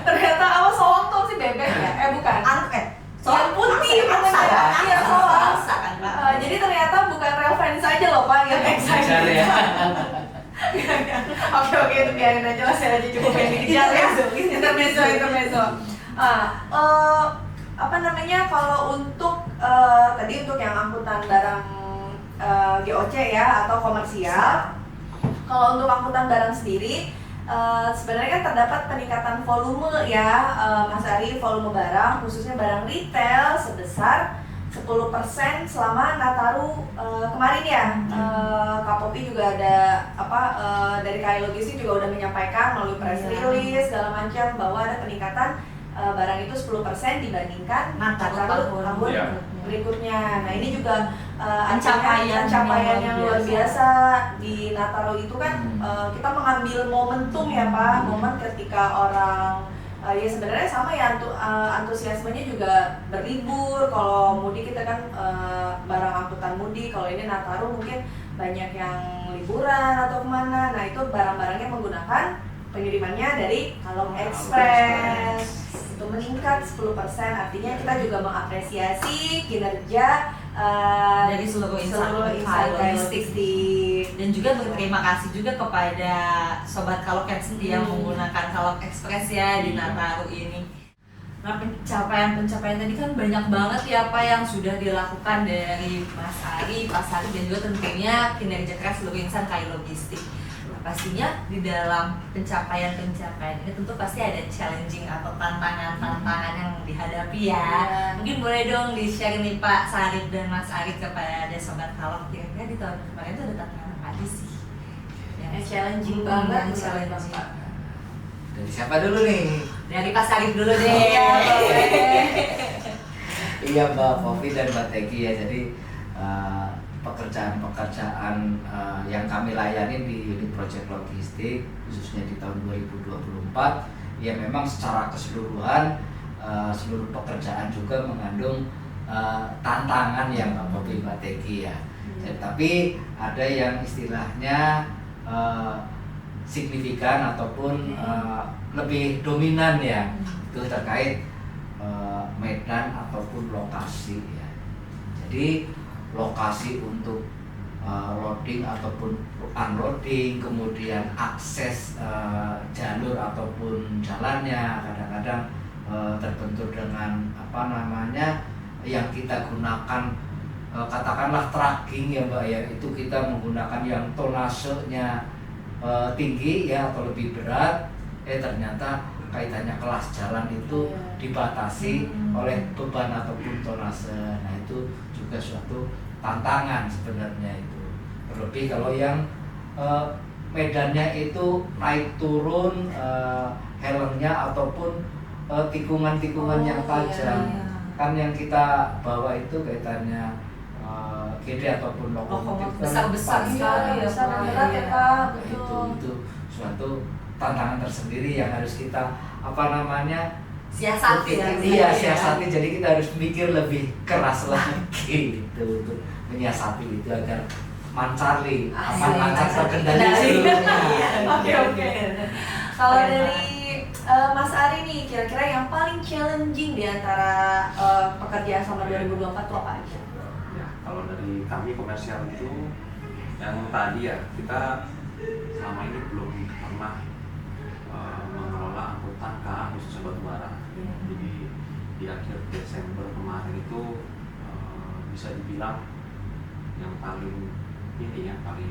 Speaker 2: Ternyata apa soang tuh si bebek ya? Bukan. Yang putih
Speaker 1: angsa
Speaker 2: bukan ya? Iya, soang.
Speaker 1: Angsa kan, Pak.
Speaker 2: Jadi ternyata bukan Railfans aja loh Pak yang excited.
Speaker 3: Kejar ya.
Speaker 2: Oke, itu biarin aja lah, saya aja cukup yang dikejar ya. Intermezzo. Kalau untuk tadi untuk yang angkutan barang GOC ya atau komersial. Kalau untuk angkutan barang sendiri, sebenarnya kan terdapat peningkatan volume ya, Mas Ari, volume barang, khususnya barang retail sebesar 10% selama Nataru kemarin ya. Kapopi juga ada dari Kai Logistik juga udah menyampaikan melalui press release segala macam bahwa ada peningkatan barang itu 10% dibandingkan
Speaker 1: Nataru
Speaker 2: tahun
Speaker 4: Iya.
Speaker 2: berikutnya. Nah, ini juga
Speaker 1: Pencapaian
Speaker 2: yang luar biasa di Nataru itu kan kita mengambil momentum ya Pak, momen ketika orang ya sebenarnya sama ya antusiasmenya juga berlibur. Kalau mudik kita kan barang angkutan mudik, kalau ini Nataru mungkin banyak yang liburan atau kemana. Nah itu barang-barangnya menggunakan pengirimannya dari Kalong Express. Itu meningkat 10%, artinya kita juga mengapresiasi kinerja
Speaker 1: Dari seluruh insan
Speaker 2: Kai Logistik.
Speaker 1: Dan juga berterima kasih juga kepada Sobat Kalong yang menggunakan Kalong Express ya di Nataru ini. Nah, pencapaian tadi kan banyak banget ya Pak yang sudah dilakukan dari Mas Ari, Pak Sari, dan juga tentunya kinerja keras seluruh insan Kai Logistik. Nah, pastinya di dalam pencapaian ini tentu pasti ada challenging atau tantangan yang dihadapi ya. Mungkin boleh dong di-share nih Pak Sarif dan Mas Ari kepada Sobat Kalong, kira-kira di tahun kemarin itu ada tantangan apa aja sih?
Speaker 2: Yang challenging banget,
Speaker 1: yang challenging.
Speaker 3: Dari siapa dulu nih?
Speaker 1: Dari Pak Sarif dulu deh.
Speaker 3: Iya Mbak Popi dan Mbak Tegi ya. Jadi pekerjaan-pekerjaan yang kami layani di unit Project Logistik khususnya di tahun 2024 ya memang secara keseluruhan seluruh pekerjaan juga mengandung tantangan yang Mbak Popi, Mbak Tegi ya. Jadi, tapi ada yang istilahnya signifikan ataupun lebih dominan ya, itu terkait medan ataupun lokasi ya. Jadi lokasi untuk loading ataupun unloading, kemudian akses jalur ataupun jalannya kadang-kadang terbentur dengan yang kita gunakan katakanlah tracking ya Mbak ya, itu kita menggunakan yang tonasenya tinggi ya atau lebih berat, ternyata kaitannya kelas jalan itu dibatasi oleh beban ataupun tonase. Nah itu juga suatu tantangan sebenarnya itu. Terlebih kalau yang medannya itu naik turun, helmnya ataupun tikungan-tikungan yang tajam. Kan yang kita bawa itu kaitannya GD ataupun lokomotif
Speaker 1: besar-besar sekali ya
Speaker 2: besar
Speaker 1: Pak.
Speaker 2: dan berat ya Pak.
Speaker 3: Itu suatu tantangan tersendiri yang harus kita
Speaker 1: Siasati ya.
Speaker 3: Iya, siasati. Jadi kita harus mikir lebih keras lagi gitu untuk menyiasati itu agar Mancari,
Speaker 1: Asik,
Speaker 3: aman lancar terkendali
Speaker 1: Kendali.
Speaker 3: seluruhnya.
Speaker 2: Oke. Kalau dari Mas Ari nih, kira-kira yang paling challenging di antara pekerjaan selama 2024 itu apa aja?
Speaker 4: Ya, kalau dari kami komersial itu yang tadi ya, kita selama ini belum pernah mengelola angkutan KA khususnya batubara. Jadi di akhir Desember kemarin itu bisa dibilang yang paling ini ya, paling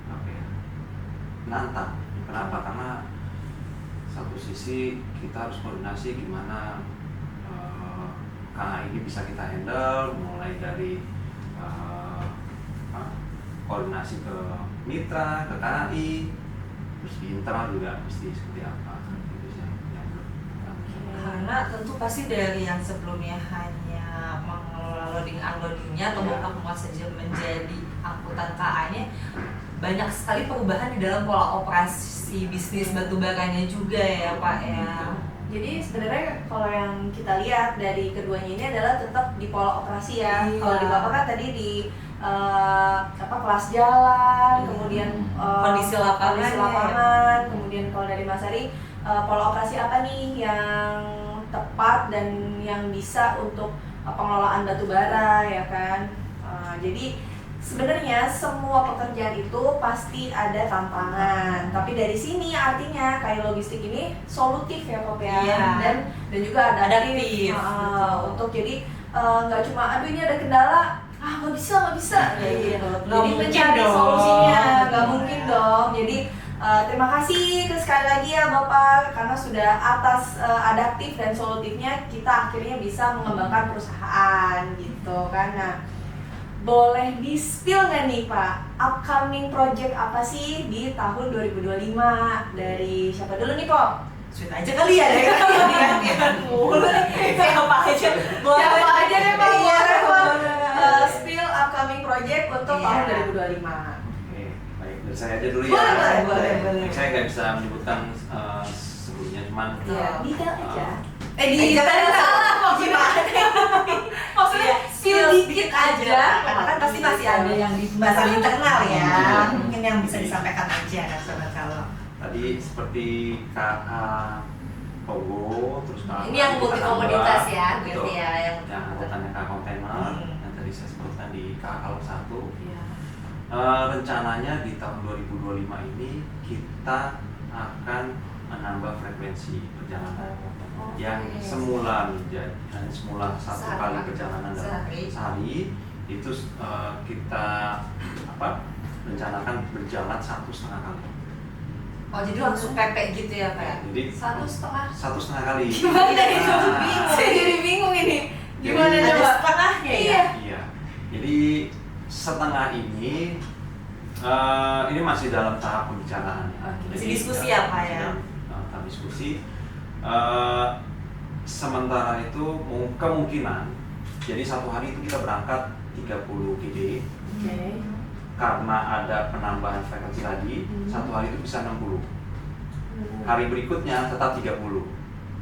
Speaker 4: apa ya, menantang. Kenapa? Karena satu sisi kita harus koordinasi gimana KA ini bisa kita handle, mulai dari koordinasi ke mitra, ke KAI, terus di internal juga mesti seperti apa. Itu sih yang
Speaker 1: Karena tentu pasti dari yang sebelumnya hanya mengelola loading unloadingnya atau bongkar muat saja menjadi angkutan KA-nya, banyak sekali perubahan di dalam pola operasi bisnis batubaranya juga ya Pak ya.
Speaker 2: Jadi sebenarnya kalau yang kita lihat dari keduanya ini adalah tetap di pola operasi ya.
Speaker 1: Iya.
Speaker 2: Kalau di Bapak kan tadi di kelas jalan, kemudian
Speaker 1: Kondisi lapangan,
Speaker 2: kemudian kalau dari Mas Ari pola operasi apa nih yang tepat dan yang bisa untuk pengelolaan batubara ya kan. Jadi sebenarnya semua pekerjaan itu pasti ada tantangan, tapi dari sini artinya kayak logistik ini solutif ya Pop ya,
Speaker 1: Iya.
Speaker 2: dan juga adaptif.
Speaker 1: Adaptif, betul.
Speaker 2: Untuk jadi nggak cuma aduh ini ada kendala, nggak bisa kayak gitu.
Speaker 1: Nggak
Speaker 2: Jadi
Speaker 1: mungkin
Speaker 2: mencari
Speaker 1: dong.
Speaker 2: solusinya nggak
Speaker 1: Iya.
Speaker 2: mungkin dong. Jadi terima kasih sekali lagi ya Bapak karena sudah atas adaptif dan solutifnya kita akhirnya bisa mengembangkan perusahaan gitu kan. Nah, boleh di-spill nggak nih Pak, upcoming project apa sih di tahun 2025? Dari siapa dulu nih Pop?
Speaker 1: Sweet aja kali ya dari gantian mulu. Siapa aja?
Speaker 2: Siapa aja deh Pak,
Speaker 1: Iya,
Speaker 2: boleh Pak.
Speaker 1: boleh.
Speaker 2: Spill upcoming project untuk
Speaker 1: Iya.
Speaker 2: tahun 2025.
Speaker 4: Oke, baik. Dari saya aja dulu
Speaker 2: Boleh,
Speaker 4: ya.
Speaker 2: boleh.
Speaker 4: Saya nggak bisa menyebutkan sebelumnya, cuman
Speaker 2: Iya, detail aja.
Speaker 1: Di
Speaker 2: salah kok gimana? Maksudnya spill dikit aja.
Speaker 1: Karena kan pasti masih ada yang di bahasa internal ya. Mungkin yang bisa disampaikan aja kan sobat kalau.
Speaker 4: tadi seperti KA Togo, terus KA
Speaker 1: Ini yang multi komoditas ya,
Speaker 4: betul.
Speaker 1: berarti ya yang
Speaker 4: Yang angkutannya KA kontainer,
Speaker 1: Hmm.
Speaker 4: yang tadi saya sebutkan di KA Kalong 1.
Speaker 2: Iya.
Speaker 4: Rencananya di tahun 2025 ini kita akan menambah frekuensi perjalanan yang semula satu
Speaker 1: Sehari.
Speaker 4: kali perjalanan dalam
Speaker 1: Sehari.
Speaker 4: sehari itu kita rencanakan berjalan 1,5 kali.
Speaker 1: Oh jadi langsung pepek gitu ya Pak?
Speaker 4: Ya, jadi
Speaker 2: 1,5.
Speaker 4: 1,5 kali.
Speaker 2: Gimana itu?
Speaker 4: Nah,
Speaker 2: Saya jadi bingung ini. Gimana
Speaker 4: Jadi-
Speaker 1: Ada
Speaker 2: coba?
Speaker 1: setengahnya ya?
Speaker 2: Iya.
Speaker 4: Iya. Jadi setengah ini masih dalam tahap pembicaraan.
Speaker 2: Oke.
Speaker 1: Masih
Speaker 4: Jadi,
Speaker 1: diskusi ya, Pak, ya?
Speaker 4: dalam tahap diskusi. Sementara itu kemungkinan jadi satu hari itu kita berangkat 30 GD
Speaker 2: Oke.
Speaker 4: karena ada penambahan frekuensi lagi, satu hari itu bisa 60. Hari berikutnya tetap 30.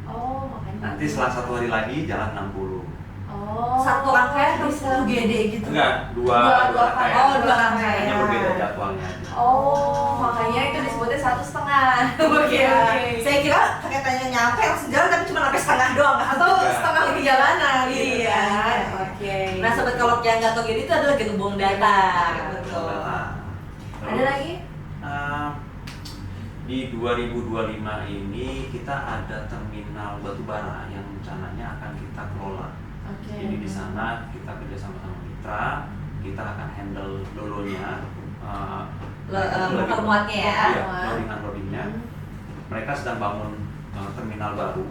Speaker 2: Oh, makanya.
Speaker 4: Nanti setelah satu hari lagi jalan 60.
Speaker 2: Oh.
Speaker 1: Satu rangkaian
Speaker 2: bisa.
Speaker 1: 60 GD gitu?
Speaker 4: Enggak,
Speaker 2: Dua
Speaker 4: dua rangkaian.
Speaker 1: Oh, dua rangkaian.
Speaker 4: Hanya berbeda jadwalnya aja.
Speaker 2: Oh, makanya itu disebutnya 1,5. Oke,
Speaker 1: Iya.
Speaker 2: oke.
Speaker 1: Saya kira ternyata nyampe langsung jalan tapi cuma sampai setengah doang
Speaker 2: Atau
Speaker 4: Enggak.
Speaker 2: setengah perjalanan gitu
Speaker 1: Iya.
Speaker 2: kan. Oke.
Speaker 1: Nah sobat kalau yang nggak tahu GD itu adalah gerbong datar. Betul.
Speaker 4: Nah,
Speaker 2: Ada
Speaker 4: terus,
Speaker 2: lagi?
Speaker 4: Di 2025 ini kita ada terminal batubara yang rencananya akan kita kelola.
Speaker 2: Oke.
Speaker 4: Jadi di sana kita kerjasama sama mitra, kita akan handle dolonya,
Speaker 1: Bongkar muatnya ya.
Speaker 4: Iya, loading-unloadingnya. Mereka sedang bangun terminal baru.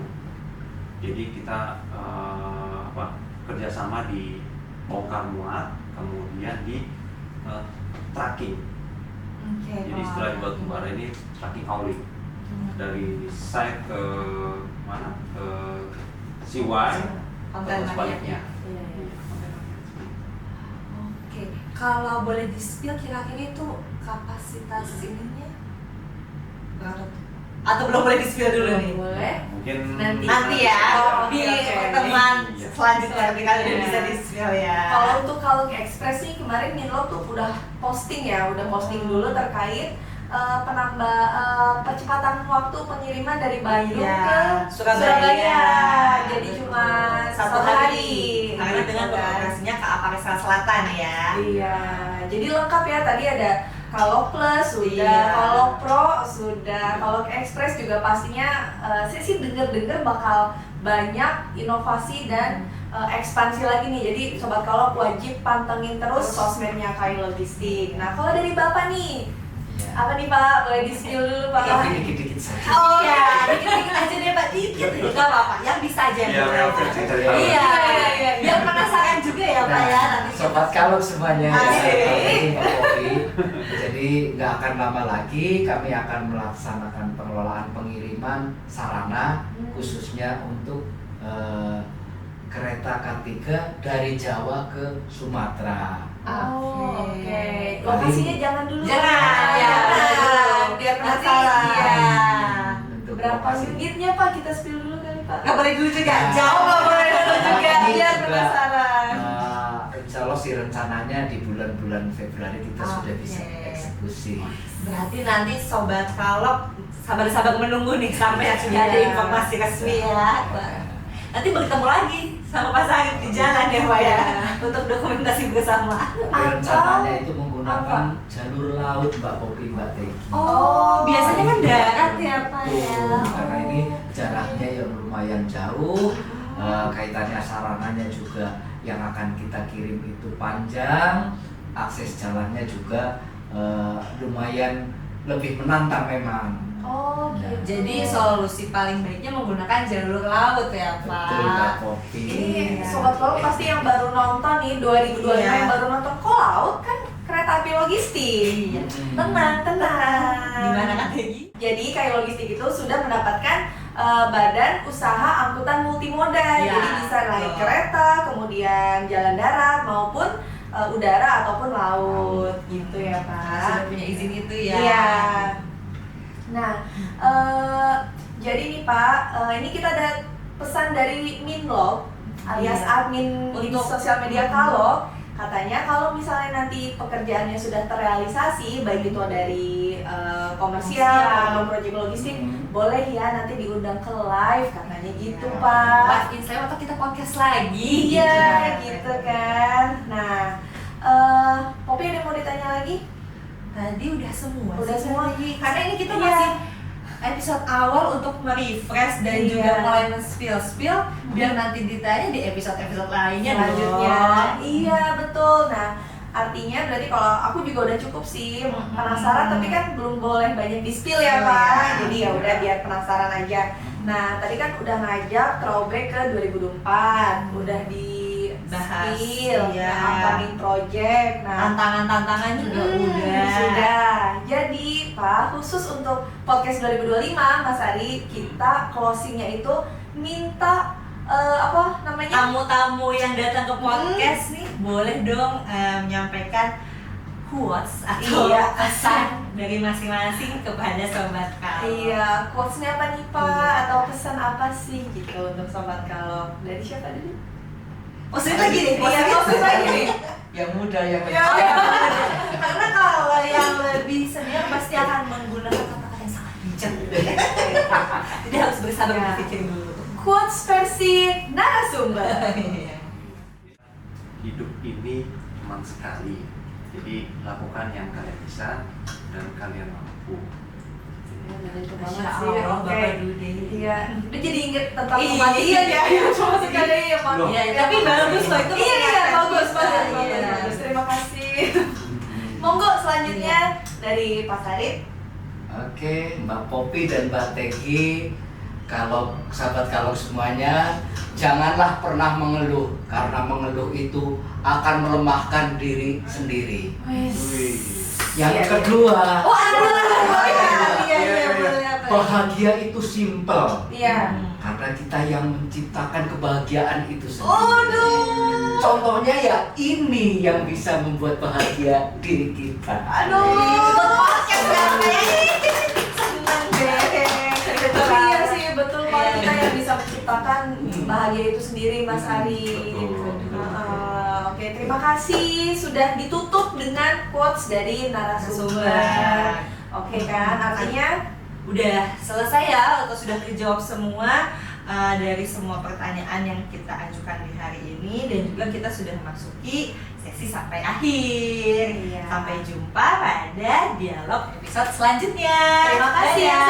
Speaker 4: Jadi kita kerjasama di bongkar muat, kemudian di tracking.
Speaker 1: Oke.
Speaker 4: Jadi setelah di batubara ini tracking hauling dari site ke mana, ke Siwai atau
Speaker 1: Kontainernya.
Speaker 4: sebaliknya.
Speaker 2: Iya, iya.
Speaker 1: Oke. Kalau boleh di spill kira-kira itu kapasitas ininya berapa tuh? Atau belum boleh di-spill dulu nih?
Speaker 2: Boleh.
Speaker 4: Mungkin
Speaker 1: Nanti ya,
Speaker 2: Oh,
Speaker 1: di
Speaker 2: oke.
Speaker 1: pertemuan
Speaker 4: Iya.
Speaker 1: selanjutnya ketika udah
Speaker 2: Iya.
Speaker 1: bisa di-spill ya.
Speaker 2: Kalau untuk Kalong Express nih kemarin Minlo tuh udah posting ya, udah posting dulu terkait percepatan waktu pengiriman dari Bandung
Speaker 1: Iya,
Speaker 2: ke
Speaker 1: Surabaya.
Speaker 2: Jadi
Speaker 1: Betul.
Speaker 2: cuma
Speaker 1: satu
Speaker 2: satu
Speaker 1: hari. Karena
Speaker 2: gitu
Speaker 1: dengan
Speaker 2: kan.
Speaker 1: beroperasinya ke Aparesal Selatan ya.
Speaker 2: Iya, jadi lengkap ya, tadi ada Kalok Plus sudah,
Speaker 1: Iya.
Speaker 2: Kalok Pro sudah, Kalok Express juga pastinya saya sih denger-denger bakal banyak inovasi dan ekspansi lagi nih. Jadi Sobat Kalok wajib pantengin terus sosmednya Kai Logistik. Nah, kalau dari Bapak nih,
Speaker 3: Ya.
Speaker 2: apa nih Pak? Boleh di-spill dulu Pak?
Speaker 3: Tapi dikit-dikit saja.
Speaker 1: Oh iya, dikit-dikit aja deh Pak, dikit. Gak apa-apa, yang bisa aja.
Speaker 4: Iya, real versi dari
Speaker 1: Iya,
Speaker 2: Iya.
Speaker 1: biar penasaran juga ya Pak ya. Nanti
Speaker 3: Sobat Kalok semuanya ya,
Speaker 1: Asik.
Speaker 3: ini Mbak Popi. Jadi nggak akan lama lagi kami akan melaksanakan pengelolaan pengiriman sarana khususnya untuk kereta K3 dari Jawa ke Sumatera.
Speaker 2: Oh, oke.
Speaker 1: Oke.
Speaker 2: Lokasinya jangan dulu.
Speaker 1: Jangan, ya.
Speaker 2: Biar
Speaker 1: Nanti,
Speaker 2: penasaran.
Speaker 1: iya.
Speaker 3: Untuk
Speaker 2: Berapa
Speaker 3: lokasi.
Speaker 2: unitnya Pak? Kita spill dulu kali Pak.
Speaker 1: Gak boleh dulu juga,
Speaker 3: Nah.
Speaker 1: jauh gak boleh dulu
Speaker 2: juga,
Speaker 1: juga.
Speaker 3: Ini
Speaker 2: biar
Speaker 3: juga,
Speaker 2: penasaran.
Speaker 3: Insya Allah sih rencananya di bulan-bulan Februari kita sudah
Speaker 1: Oke.
Speaker 3: bisa eksekusi.
Speaker 1: Berarti nanti Sobat Kalok sabar-sabar menunggu nih sampai sudah ada
Speaker 2: Iya.
Speaker 1: informasi resmi ya. Nanti bertemu lagi sama Pak Sarip di jalan ya Pak ya, untuk dokumentasi bersama.
Speaker 3: Tapi rencananya itu menggunakan jalur laut Mbak Popi, Mbak Tegi.
Speaker 1: Oh, biasanya kan darat ya Pak ya.
Speaker 3: Betul, karena ini jaraknya yang lumayan jauh, kaitannya sarananya juga yang akan kita kirim itu panjang, akses jalannya juga lumayan lebih menantang memang.
Speaker 2: Oh, gitu.
Speaker 1: Jadi solusi paling baiknya menggunakan jalur laut ya Pak.
Speaker 3: Betul Mbak Popi.
Speaker 2: Ini
Speaker 1: Iya.
Speaker 2: Sobat Kalok pasti yang baru nonton nih 2025
Speaker 1: Iya.
Speaker 2: yang baru nonton kok laut kan kereta api logistik.
Speaker 1: Iya.
Speaker 3: Hmm.
Speaker 2: Tenang.
Speaker 1: Gimana Kak Tegi?
Speaker 2: Jadi Kai Logistik itu sudah mendapatkan badan usaha angkutan multimoda.
Speaker 1: Ya,
Speaker 2: Jadi bisa naik
Speaker 1: betul.
Speaker 2: kereta, kemudian jalan darat maupun udara ataupun laut gitu ya
Speaker 1: Sudah
Speaker 2: Pak.
Speaker 1: punya izin itu ya.
Speaker 2: Iya. Nah, jadi nih Pak, ini kita ada pesan dari Minlog alias
Speaker 1: Iya.
Speaker 2: admin di
Speaker 1: Untuk-
Speaker 2: sosial media Kalok. Katanya kalau misalnya nanti pekerjaannya sudah terrealisasi, baik itu dari komersial
Speaker 1: Komersial.
Speaker 2: atau proyek logistik,
Speaker 3: Hmm.
Speaker 2: boleh ya nanti diundang ke live, katanya gitu
Speaker 1: Iya.
Speaker 2: Pak.
Speaker 1: Live Instagram atau kita podcast lagi.
Speaker 2: Iya, gitu kan. Nah, Popi ada yang mau ditanya lagi?
Speaker 1: Tadi udah semua.
Speaker 2: Udah
Speaker 1: sih,
Speaker 2: semua.
Speaker 1: Tadi. Karena ini kita
Speaker 2: Iya.
Speaker 1: masih episode awal untuk merefresh dan
Speaker 2: Iya.
Speaker 1: juga mulai men-spill biar nanti ditanya di episode-episode lainnya
Speaker 2: Selanjutnya.
Speaker 1: dong.
Speaker 2: Iya, betul. Nah, artinya berarti kalau aku juga udah cukup sih penasaran, tapi kan belum boleh banyak di-spill ya,
Speaker 1: Iya.
Speaker 2: Pak. Jadi ya udah biar penasaran aja. Nah, tadi kan udah ngajak throwback ke 2024, udah
Speaker 1: Bahas,
Speaker 2: di-spill,
Speaker 1: iya.
Speaker 2: upcoming project. Nah,
Speaker 1: Tantangan-tantangan juga udah.
Speaker 2: Sudah. Jadi, Pak, khusus untuk podcast 2025, Mas Ari, kita closingnya itu minta apa namanya?
Speaker 1: Tamu-tamu yang datang ke podcast nih boleh dong menyampaikan quotes atau
Speaker 2: Iya.
Speaker 1: pesan dari masing-masing kepada sobat Kalok.
Speaker 2: Iya, quotes-nya apa nih, Pak?
Speaker 1: Iya.
Speaker 2: Atau pesan apa sih gitu untuk Sobat Kalok? Dari siapa dulu?
Speaker 1: Maksudnya lagi nih,
Speaker 2: Iya, maksud lagi nih.
Speaker 3: Yang muda yang
Speaker 2: Iya.
Speaker 1: Oh, ya. Karena kalau yang lebih senior pasti akan menggunakan kata-kata yang sangat bijak. Jadi harus bersabar
Speaker 2: Ya.
Speaker 1: berpikir dulu.
Speaker 2: Quotes versi narasumber.
Speaker 4: hidup ini cuma sekali. Jadi lakukan yang kalian bisa dan kalian mampu.
Speaker 2: Itu banget
Speaker 1: Masya
Speaker 2: sih,
Speaker 1: Allah,
Speaker 2: oke.
Speaker 1: Bapak Dude.
Speaker 2: Iya, udah jadi inget tentang
Speaker 1: Iya.
Speaker 2: kematian ya, cuma sekali ya, Pak.
Speaker 4: Loh.
Speaker 1: Iya, tapi bagus loh itu.
Speaker 2: Iya,
Speaker 1: mengingatkan
Speaker 2: bagus,
Speaker 1: kita.
Speaker 2: bagus,
Speaker 1: Iya.
Speaker 2: bagus. Terima kasih. Monggo selanjutnya dari Pak Sarip.
Speaker 3: Oke, Mbak Popi dan Mbak Tegi, kalau sahabat Kalok semuanya, janganlah pernah mengeluh, karena mengeluh itu akan melemahkan diri sendiri.
Speaker 4: Wih.
Speaker 3: Yang
Speaker 2: Iya, iya.
Speaker 3: kedua,
Speaker 2: Oh, ada.
Speaker 1: Iya,
Speaker 3: bahagia itu simple,
Speaker 2: Iya.
Speaker 3: karena kita yang menciptakan kebahagiaan itu sendiri.
Speaker 2: Aduh.
Speaker 3: Contohnya ya ini yang bisa membuat bahagia diri kita.
Speaker 2: Aduh.
Speaker 1: Ikut podcast ya, kayak senang deh.
Speaker 2: Kalau
Speaker 1: Iya.
Speaker 2: kita yang bisa menciptakan bahagia itu sendiri, Mas Ari.
Speaker 4: Betul.
Speaker 2: Oke, terima kasih sudah ditutup dengan quotes dari narasumber.
Speaker 1: Narasumber.
Speaker 2: Oke kan, artinya
Speaker 1: Udah selesai ya, atau sudah terjawab semua dari semua pertanyaan yang kita ajukan di hari ini, dan juga kita sudah memasuki sesi sampai akhir.
Speaker 2: Iya.
Speaker 1: Sampai jumpa pada dialog episode selanjutnya.
Speaker 2: terima kasih
Speaker 1: Dadah.